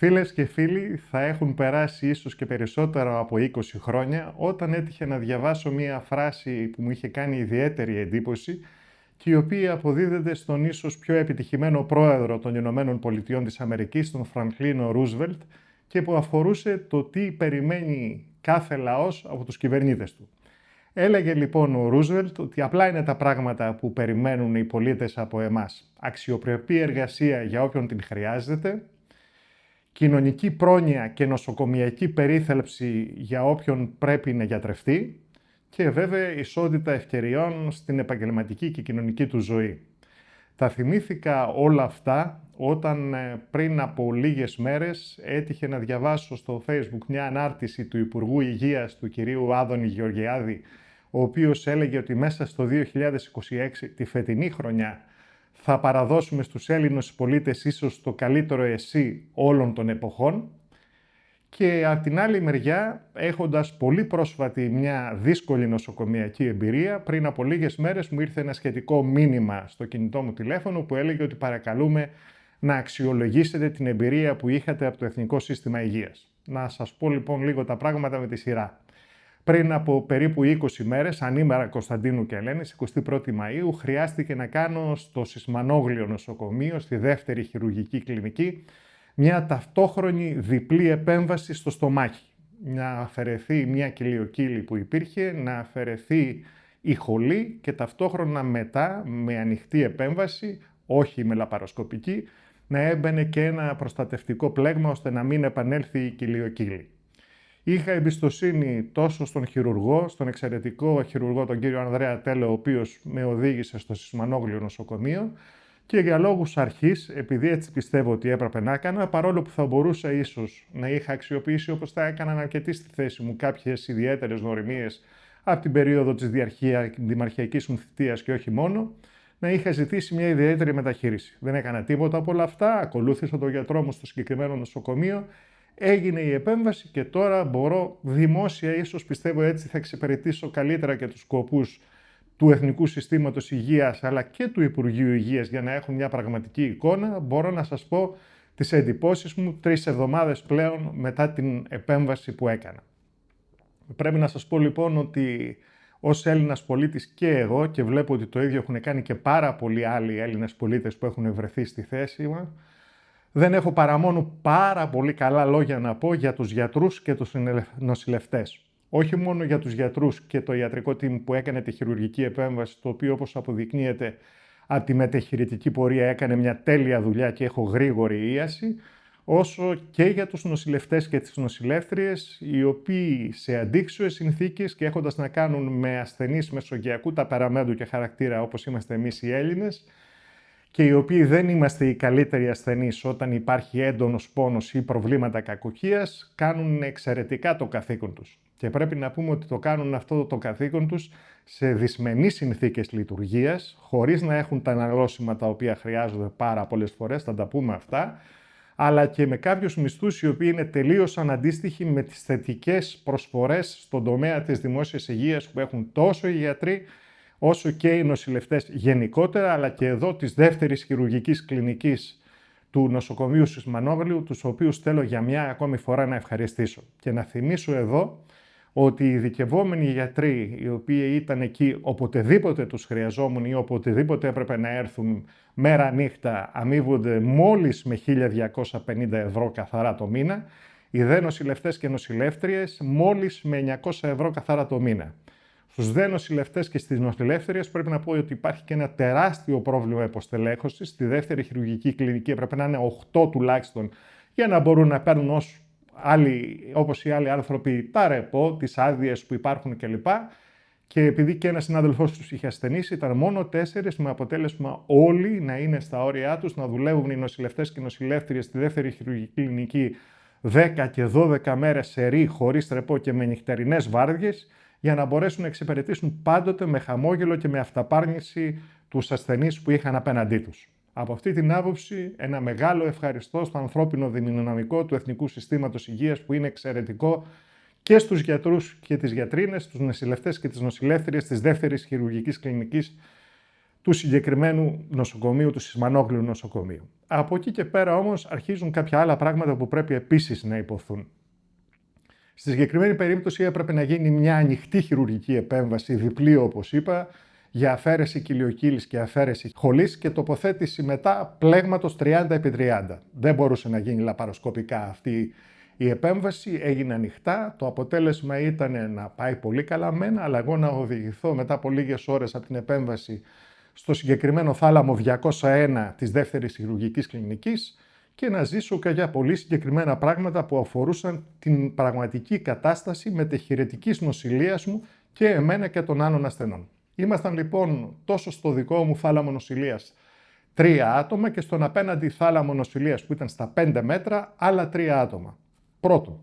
Φίλες και φίλοι, θα έχουν περάσει ίσως και περισσότερο από 20 χρόνια όταν έτυχε να διαβάσω μία φράση που μου είχε κάνει ιδιαίτερη εντύπωση και η οποία αποδίδεται στον ίσως πιο επιτυχημένο πρόεδρο των Ηνωμένων Πολιτειών της Αμερικής, τον Φρανκλίνο Ρούσβελτ, και που αφορούσε το τι περιμένει κάθε λαός από τους κυβερνήτες του. Έλεγε λοιπόν ο Ρούσβελτ ότι απλά είναι τα πράγματα που περιμένουν οι πολίτες από εμάς. Αξιοπρεπή εργασία για όποιον την χρειάζεται, κοινωνική πρόνοια και νοσοκομιακή περίθαλψη για όποιον πρέπει να γιατρευτεί και βέβαια ισότητα ευκαιριών στην επαγγελματική και κοινωνική του ζωή. Τα θυμήθηκα όλα αυτά όταν πριν από λίγες μέρες έτυχε να διαβάσω στο Facebook μια ανάρτηση του Υπουργού Υγείας του κυρίου Άδωνη Γεωργιάδη, ο οποίος έλεγε ότι μέσα στο 2026, τη φετινή χρονιά, θα παραδώσουμε στους Έλληνες πολίτες ίσως το καλύτερο ΕΣΥ όλων των εποχών, και από την άλλη μεριά, έχοντας πολύ πρόσφατη μια δύσκολη νοσοκομιακή εμπειρία, πριν από λίγες μέρες μου ήρθε ένα σχετικό μήνυμα στο κινητό μου τηλέφωνο που έλεγε ότι παρακαλούμε να αξιολογήσετε την εμπειρία που είχατε από το Εθνικό Σύστημα Υγείας. Να σας πω λοιπόν λίγο τα πράγματα με τη σειρά. Πριν από περίπου 20 μέρες, ανήμερα Κωνσταντίνου και Ελένης, 21η Μαΐου, χρειάστηκε να κάνω στο Σισμανόγλιο νοσοκομείο, στη δεύτερη χειρουργική κλινική, μια ταυτόχρονη διπλή επέμβαση στο στομάχι. Να αφαιρεθεί μια κοιλιοκύλη που υπήρχε, να αφαιρεθεί η χολή και ταυτόχρονα μετά, με ανοιχτή επέμβαση, όχι με λαπαροσκοπική, να έμπαινε και ένα προστατευτικό πλέγμα ώστε να μην επανέλθει η κοιλιοκύλη. Είχα εμπιστοσύνη τόσο στον χειρουργό, στον εξαιρετικό χειρουργό τον κύριο Ανδρέα Τέλο, ο οποίος με οδήγησε στο Σισμανόγλιο νοσοκομείο, και για λόγους αρχής, επειδή έτσι πιστεύω ότι έπρεπε να έκανα, παρόλο που θα μπορούσα ίσως να είχα αξιοποιήσει όπως θα έκαναν αρκετοί στη θέση μου κάποιες ιδιαίτερες γνωριμίες από την περίοδο της δημαρχιακής μου θητείας και όχι μόνο, να είχα ζητήσει μια ιδιαίτερη μεταχείριση. Δεν έκανα τίποτα από όλα αυτά, ακολούθησα τον γιατρό μου στο συγκεκριμένο νοσοκομείο, έγινε η επέμβαση και τώρα μπορώ δημόσια, ίσως πιστεύω έτσι θα εξυπηρετήσω καλύτερα και τους σκοπούς του Εθνικού Συστήματος Υγείας αλλά και του Υπουργείου Υγείας για να έχουν μια πραγματική εικόνα. Μπορώ να σας πω τις εντυπώσεις μου 3 εβδομάδες πλέον μετά την επέμβαση που έκανα. Πρέπει να σας πω λοιπόν ότι ως Έλληνας πολίτης και εγώ, και βλέπω ότι το ίδιο έχουν κάνει και πάρα πολλοί άλλοι Έλληνες πολίτες που έχουν βρεθεί στη θέση μου, δεν έχω παρά μόνο πάρα πολύ καλά λόγια να πω για τους γιατρούς και τους νοσηλευτές. Όχι μόνο για τους γιατρούς και το ιατρικό team που έκανε τη χειρουργική επέμβαση, το οποίο όπως αποδεικνύεται από τη μετεχειρητική πορεία έκανε μια τέλεια δουλειά και έχω γρήγορη ίαση, όσο και για τους νοσηλευτές και τις νοσηλεύτριες, οι οποίοι σε αντίξωες συνθήκες και έχοντας να κάνουν με ασθενείς μεσογειακού ταπεραμέντου και χαρακτήρα όπως είμαστε εμείς οι Έλληνες, και οι οποίοι δεν είμαστε οι καλύτεροι ασθενείς όταν υπάρχει έντονος πόνος ή προβλήματα κακουχίας, κάνουν εξαιρετικά το καθήκον τους. Και πρέπει να πούμε ότι το κάνουν αυτό το καθήκον τους σε δυσμενείς συνθήκες λειτουργίας, χωρίς να έχουν τα αναλώσιμα τα οποία χρειάζονται πάρα πολλές φορές, θα τα πούμε αυτά, αλλά και με κάποιους μισθούς οι οποίοι είναι τελείως αναντίστοιχοι με τις θετικές προσφορές στον τομέα της δημόσιας υγείας που έχουν τόσο οι γιατροί, όσο και οι νοσηλευτές γενικότερα, αλλά και εδώ της δεύτερης χειρουργικής κλινικής του νοσοκομείου Σισμανόγλιου, τους οποίους θέλω για μια ακόμη φορά να ευχαριστήσω. Και να θυμίσω εδώ ότι οι ειδικευόμενοι γιατροί, οι οποίοι ήταν εκεί οποτεδήποτε τους χρειαζόμουν ή οποτεδήποτε έπρεπε να έρθουν μέρα νύχτα, αμείβονται μόλις με 1.250 ευρώ καθαρά το μήνα, οι δε νοσηλευτές και νοσηλεύτριες μόλις με 900 ευρώ καθαρά το μήνα. Στους δε νοσηλευτές και στις νοσηλεύτριες πρέπει να πω ότι υπάρχει και ένα τεράστιο πρόβλημα υποστελέχωσης. Στη δεύτερη χειρουργική κλινική έπρεπε να είναι 8 τουλάχιστον για να μπορούν να παίρνουν όπως οι άλλοι άνθρωποι τα ρεπό, τις άδειες που υπάρχουν κλπ. Και επειδή και ένας συνάδελφός τους είχε ασθενήσει, ήταν μόνο 4, με αποτέλεσμα όλοι να είναι στα όρια τους, να δουλεύουν οι νοσηλευτές και οι νοσηλεύτριες στη δεύτερη χειρουργική κλινική 10 και 12 μέρες σερί, χωρίς ρεπό και με νυχτερινές βάρδιες, για να μπορέσουν να εξυπηρετήσουν πάντοτε με χαμόγελο και με αυταπάρνηση τους ασθενείς που είχαν απέναντί τους. Από αυτή την άποψη, ένα μεγάλο ευχαριστώ στο ανθρώπινο δυναμικό του Εθνικού Συστήματος Υγείας που είναι εξαιρετικό και στους γιατρούς και τις γιατρίνες, τους νοσηλευτές και τις νοσηλεύτριες της δεύτερης χειρουργικής κλινικής του συγκεκριμένου νοσοκομείου, του Σισμανόγλου νοσοκομείου. Από εκεί και πέρα όμως αρχίζουν κάποια άλλα πράγματα που πρέπει επίσης να υποθούν. Στη συγκεκριμένη περίπτωση έπρεπε να γίνει μια ανοιχτή χειρουργική επέμβαση, διπλή όπως είπα, για αφαίρεση κοιλιοκύλης και αφαίρεση χολής και τοποθέτηση μετά πλέγματος 30x30. Δεν μπορούσε να γίνει λαπαροσκοπικά αυτή η επέμβαση, έγινε ανοιχτά. Το αποτέλεσμα ήταν να πάει πολύ καλά μένα, αλλά εγώ να οδηγηθώ μετά από λίγες ώρες από την επέμβαση στο συγκεκριμένο θάλαμο 201 της δεύτερης χειρουργικής κλινικής και να ζήσω και για πολύ συγκεκριμένα πράγματα που αφορούσαν την πραγματική κατάσταση μετεχειρετικής νοσηλείας μου και εμένα και των άλλων ασθενών. Ήμασταν λοιπόν τόσο στο δικό μου θάλαμο νοσηλείας 3 άτομα και στον απέναντι θάλαμο νοσηλείας που ήταν στα 5 μέτρα άλλα 3 άτομα. Πρώτον,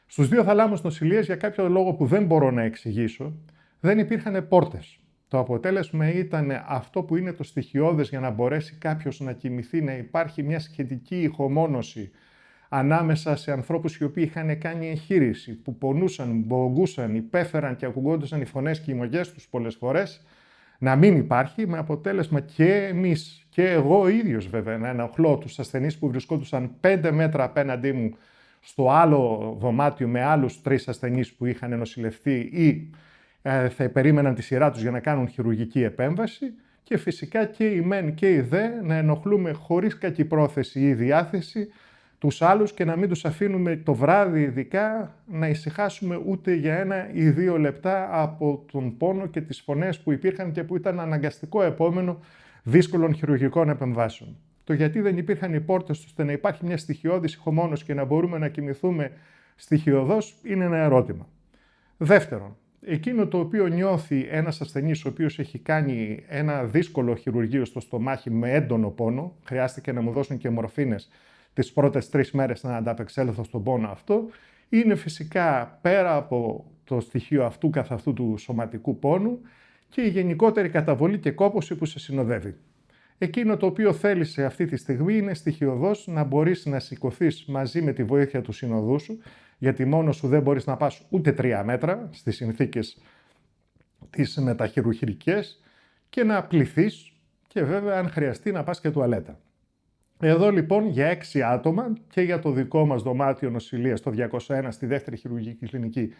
στους 2 θαλάμους νοσηλείας για κάποιο λόγο που δεν μπορώ να εξηγήσω δεν υπήρχαν πόρτες. Το αποτέλεσμα ήταν αυτό που είναι το στοιχειώδες για να μπορέσει κάποιος να κοιμηθεί, να υπάρχει μια σχετική ηχομόνωση ανάμεσα σε ανθρώπους οι οποίοι είχαν κάνει εγχείρηση, που πονούσαν, μπογκούσαν, υπέφεραν και ακουγόντουσαν οι φωνές και οι μογιές τους πολλές φορές, να μην υπάρχει, με αποτέλεσμα και εμείς και εγώ ίδιος βέβαια να ενοχλώ τους ασθενείς που βρισκόντουσαν 5 μέτρα απέναντί μου στο άλλο δωμάτιο με άλλους 3 ασθενείς που είχαν νοσηλευτεί ή θα περίμεναν τη σειρά τους για να κάνουν χειρουργική επέμβαση και φυσικά και οι μεν και οι δε να ενοχλούμε χωρίς κακή πρόθεση ή διάθεση τους άλλους και να μην τους αφήνουμε το βράδυ ειδικά να ησυχάσουμε ούτε για 1 ή 2 λεπτά από τον πόνο και τις φωνές που υπήρχαν και που ήταν αναγκαστικό επόμενο δύσκολων χειρουργικών επεμβάσεων. Το γιατί δεν υπήρχαν οι πόρτες ώστε να υπάρχει μια στοιχειώδης ηχομόνωση και να μπορούμε να κοιμηθούμε στοιχειωδώς είναι ένα ερώτημα. Δεύτερον, εκείνο το οποίο νιώθει ένας ασθενής ο οποίος έχει κάνει ένα δύσκολο χειρουργείο στο στομάχι με έντονο πόνο, χρειάστηκε να μου δώσουν και μορφίνες τις πρώτες 3 μέρες να ανταπεξέλθω στον πόνο αυτό, είναι φυσικά πέρα από το στοιχείο αυτού καθ' αυτού του σωματικού πόνου και η γενικότερη καταβολή και κόπωση που σε συνοδεύει. Εκείνο το οποίο θέλησε αυτή τη στιγμή είναι στοιχειωδώς να μπορείς να σηκωθείς μαζί με τη βοήθεια του συνοδού σου, γιατί μόνος σου δεν μπορείς να πας ούτε 3 μέτρα στις συνθήκες τις μεταχειρουργικές και να πληθείς και βέβαια αν χρειαστεί να πας και τουαλέτα. Εδώ λοιπόν για 6 άτομα και για το δικό μας δωμάτιο νοσηλείας το 201 στη δεύτερη χειρουργική κλινική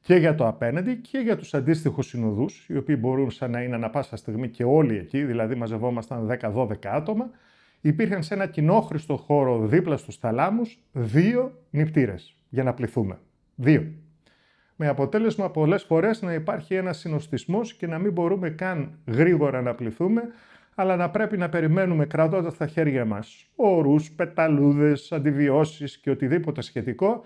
και για το απέναντι και για τους αντίστοιχους συνοδούς, οι οποίοι μπορούσαν να είναι ανα πάσα στιγμή και όλοι εκεί, δηλαδή μαζευόμασταν 10-12 άτομα, υπήρχαν σε ένα κοινόχρηστο χώρο δίπλα στους θαλάμους 2 νηπτήρες για να πληθούμε. 2. Με αποτέλεσμα πολλές φορές να υπάρχει ένας συνοστισμός και να μην μπορούμε καν γρήγορα να πληθούμε, αλλά να πρέπει να περιμένουμε κρατώντας στα χέρια μας ορούς, πεταλούδες, αντιβιώσεις και οτιδήποτε σχετικό,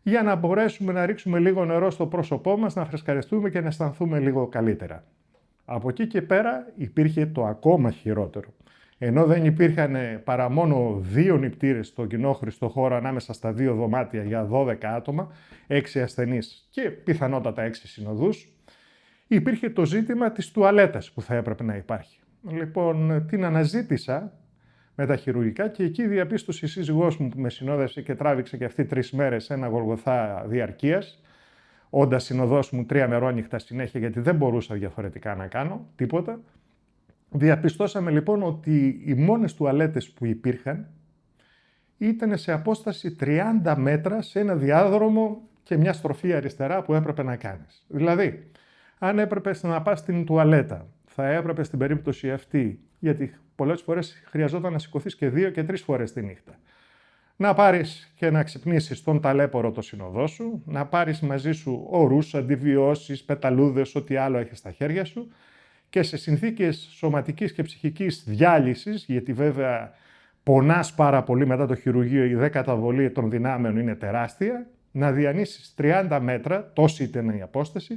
για να μπορέσουμε να ρίξουμε λίγο νερό στο πρόσωπό μας, να φρεσκαριστούμε και να αισθανθούμε λίγο καλύτερα. Από εκεί και πέρα υπήρχε το ακόμα χειρότερο. Ενώ δεν υπήρχαν παρά μόνο 2 νηπτήρες στο κοινόχρηστο χώρο ανάμεσα στα 2 δωμάτια για 12 άτομα, 6 ασθενείς και πιθανότατα 6 συνοδούς, υπήρχε το ζήτημα της τουαλέτας που θα έπρεπε να υπάρχει. Λοιπόν, την αναζήτησα με τα χειρουργικά και εκεί διαπίστωσε η σύζυγός μου που με συνόδευσε και τράβηξε και αυτή 3 μέρες ένα γολγοθά διαρκείας, όντας συνοδός μου 3 μερόνυχτα συνέχεια γιατί δεν μπορούσα διαφορετικά να κάνω τίποτα. Διαπιστώσαμε λοιπόν ότι οι μόνες τουαλέτες που υπήρχαν ήταν σε απόσταση 30 μέτρα σε ένα διάδρομο και μια στροφή αριστερά που έπρεπε να κάνεις. Δηλαδή, αν έπρεπε να πας στην τουαλέτα, θα έπρεπε στην περίπτωση αυτή, γιατί πολλές φορές χρειαζόταν να σηκωθείς και 2 και 3 φορές τη νύχτα, να πάρεις και να ξυπνήσεις τον ταλέπορο το συνοδό σου, να πάρεις μαζί σου ορούς, αντιβιώσεις, πεταλούδες, ό,τι άλλο έχεις στα χέρια σου και σε συνθήκες σωματικής και ψυχικής διάλυσης, γιατί βέβαια πονάς πάρα πολύ μετά το χειρουργείο, η καταβολή των δυνάμεων είναι τεράστια, να διανύσεις 30 μέτρα, τόση ήταν η απόσταση,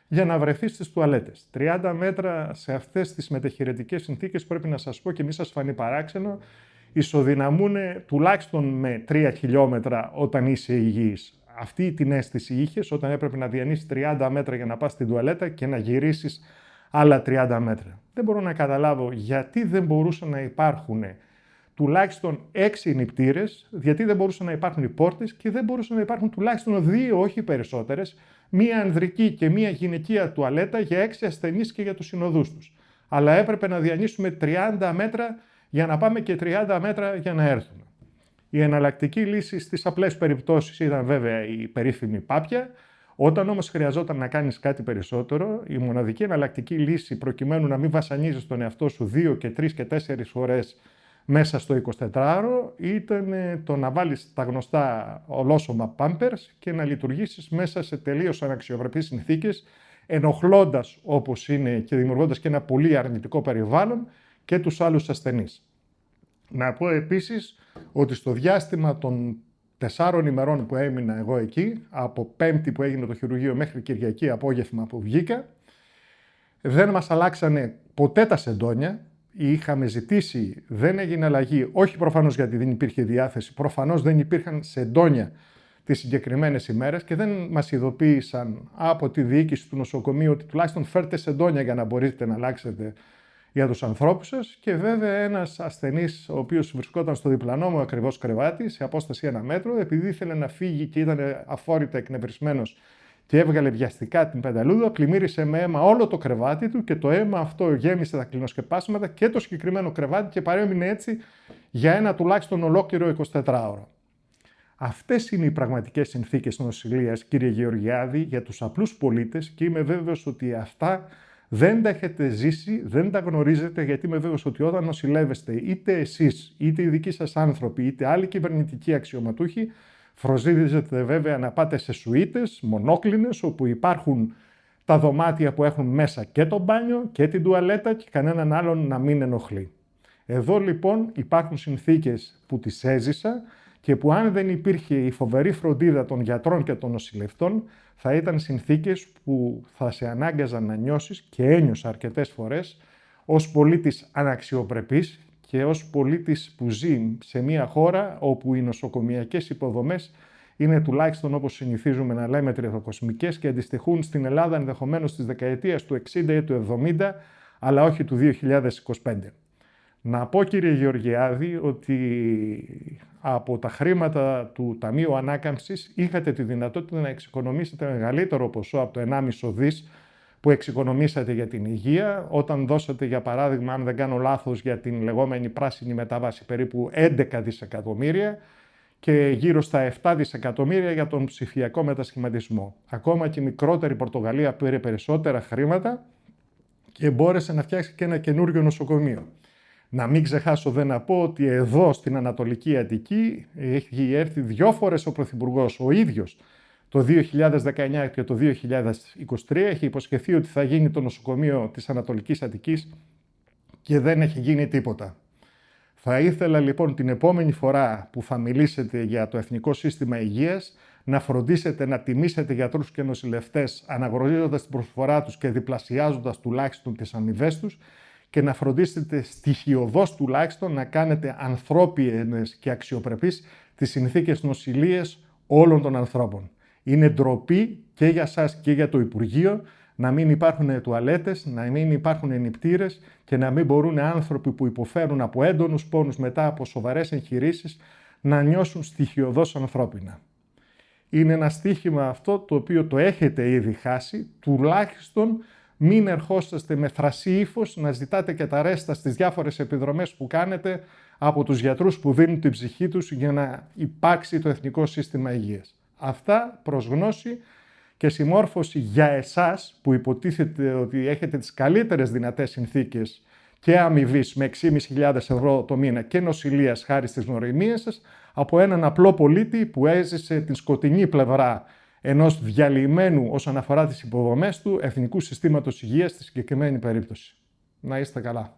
για να βρεθείς στις τουαλέτες. 30 μέτρα σε αυτές τις μετεχειρετικές συνθήκες, πρέπει να σας πω και μη σας φανεί παράξενο, ισοδυναμούν τουλάχιστον με 3 χιλιόμετρα όταν είσαι υγιής. Αυτή την αίσθηση είχες όταν έπρεπε να διανύσεις 30 μέτρα για να πας στην τουαλέτα και να γυρίσεις άλλα 30 μέτρα. Δεν μπορώ να καταλάβω γιατί δεν μπορούσαν να υπάρχουν τουλάχιστον 6 νηπτήρες, γιατί δεν μπορούσαν να υπάρχουν οι πόρτες και δεν μπορούσαν να υπάρχουν τουλάχιστον 2, όχι περισσότερες, μία ανδρική και μία γυναικεία τουαλέτα για 6 ασθενείς και για τους συνοδούς τους. αλλά έπρεπε να διανύσουμε 30 μέτρα για να πάμε και 30 μέτρα για να έρθουμε. Η εναλλακτική λύση στις απλές περιπτώσεις ήταν βέβαια η περίφημη πάπια. Όταν όμως χρειαζόταν να κάνεις κάτι περισσότερο, η μοναδική εναλλακτική λύση προκειμένου να μην βασανίζεις τον εαυτό σου 2 και 3 και 4 φορές μέσα στο 24ωρο ήταν το να βάλεις τα γνωστά ολόσωμα Pampers και να λειτουργήσεις μέσα σε τελείως αναξιοπρεπείς συνθήκες, ενοχλώντας όπως είναι και δημιουργώντας και ένα πολύ αρνητικό περιβάλλον και τους άλλους ασθενείς. Να πω επίσης ότι στο διάστημα των 4 ημερών που έμεινα εγώ εκεί, από Πέμπτη που έγινε το χειρουργείο μέχρι Κυριακή απόγευμα που βγήκα, δεν μας αλλάξανε ποτέ τα σεντόνια. Είχαμε ζητήσει, δεν έγινε αλλαγή, όχι προφανώς γιατί δεν υπήρχε διάθεση, προφανώς δεν υπήρχαν σεντόνια τις συγκεκριμένες ημέρες και δεν μας ειδοποίησαν από τη διοίκηση του νοσοκομείου ότι τουλάχιστον φέρτε σεντόνια για να μπορείτε να αλλάξετε για τους ανθρώπους σας. Και βέβαια ένας ασθενής, ο οποίος βρισκόταν στο διπλανό μου ακριβώς κρεβάτι, σε απόσταση 1 μέτρο, επειδή ήθελε να φύγει και ήταν αφόρητα εκνευρισμένος και έβγαλε βιαστικά την πενταλούδα, πλημμύρισε με αίμα όλο το κρεβάτι του και το αίμα αυτό γέμισε τα κλινοσκεπάσματα και το συγκεκριμένο κρεβάτι και παρέμεινε έτσι για ένα τουλάχιστον ολόκληρο 24ωρο. Αυτές είναι οι πραγματικές συνθήκες νοσηλείας, κύριε Γεωργιάδη, για τους απλούς πολίτες και είμαι βέβαιος ότι αυτά δεν τα έχετε ζήσει, δεν τα γνωρίζετε, γιατί είμαι βέβαιος ότι όταν νοσηλεύεστε είτε εσείς, είτε οι δικοί σας άνθρωποι, είτε άλλοι κυβερνητικοί αξιωματούχοι, φροντίζετε βέβαια να πάτε σε σουίτες, μονόκλινες, όπου υπάρχουν τα δωμάτια που έχουν μέσα και το μπάνιο και την τουαλέτα και κανέναν άλλον να μην ενοχλεί. Εδώ λοιπόν υπάρχουν συνθήκες που τις έζησα και που αν δεν υπήρχε η φοβερή φροντίδα των γιατρών και των νοσηλευτών, θα ήταν συνθήκες που θα σε ανάγκαζαν να νιώσεις, και ένιωσα αρκετές φορές, ως πολίτης αναξιοπρεπής και ως πολίτης που ζει σε μια χώρα όπου οι νοσοκομιακές υποδομές είναι τουλάχιστον όπως συνηθίζουμε να λέμε τριτοκοσμικές και αντιστοιχούν στην Ελλάδα ενδεχομένως της δεκαετίας του 60 ή του 70, αλλά όχι του 2025. Να πω, κύριε Γεωργιάδη, ότι από τα χρήματα του Ταμείου Ανάκαμψης είχατε τη δυνατότητα να εξοικονομήσετε μεγαλύτερο ποσό από το 1,5 δις που εξοικονομήσατε για την υγεία, όταν δώσατε, για παράδειγμα, αν δεν κάνω λάθος, για την λεγόμενη πράσινη μετάβαση περίπου 11 δισεκατομμύρια και γύρω στα 7 δισεκατομμύρια για τον ψηφιακό μετασχηματισμό. Ακόμα και η μικρότερη Πορτογαλία πήρε περισσότερα χρήματα και μπόρεσε να φτιάξει και ένα καινούριο νοσοκομείο. Να μην ξεχάσω δεν να πω ότι εδώ στην Ανατολική Αττική έχει έρθει 2 φορές ο Πρωθυπουργός ο ίδιος το 2019 και το 2023, έχει υποσχεθεί ότι θα γίνει το νοσοκομείο της Ανατολικής Αττικής και δεν έχει γίνει τίποτα. Θα ήθελα λοιπόν την επόμενη φορά που θα μιλήσετε για το Εθνικό Σύστημα Υγείας να φροντίσετε να τιμήσετε γιατρούς και νοσηλευτές αναγνωρίζοντας την προσφορά τους και διπλασιάζοντας τουλάχιστον τις αμοιβές τους και να φροντίσετε στοιχειωδώς τουλάχιστον να κάνετε ανθρώπινες και αξιοπρεπείς τις συνθήκες νοσηλείας όλων των ανθρώπων. Είναι ντροπή και για σας και για το Υπουργείο να μην υπάρχουν τουαλέτες, να μην υπάρχουν νηπτήρες και να μην μπορούν άνθρωποι που υποφέρουν από έντονους πόνους μετά από σοβαρές εγχειρήσεις να νιώσουν στοιχειωδώς ανθρώπινα. Είναι ένα στοίχημα αυτό το οποίο το έχετε ήδη χάσει, τουλάχιστον μην ερχόσαστε με θρασί ύφος να ζητάτε και τα ρέστα στις διάφορες επιδρομές που κάνετε από τους γιατρούς που δίνουν την ψυχή τους για να υπάρξει το Εθνικό Σύστημα Υγείας. Αυτά προς γνώση και συμμόρφωση για εσάς που υποτίθεται ότι έχετε τις καλύτερες δυνατές συνθήκες και αμοιβής με 6.500 ευρώ το μήνα και νοσηλείας χάρη στις γνωριμίες σας, από έναν απλό πολίτη που έζησε την σκοτεινή πλευρά ενός διαλυμένου όσον αφορά τις υποδομές του Εθνικού Συστήματος Υγείας στη συγκεκριμένη περίπτωση. Να είστε καλά.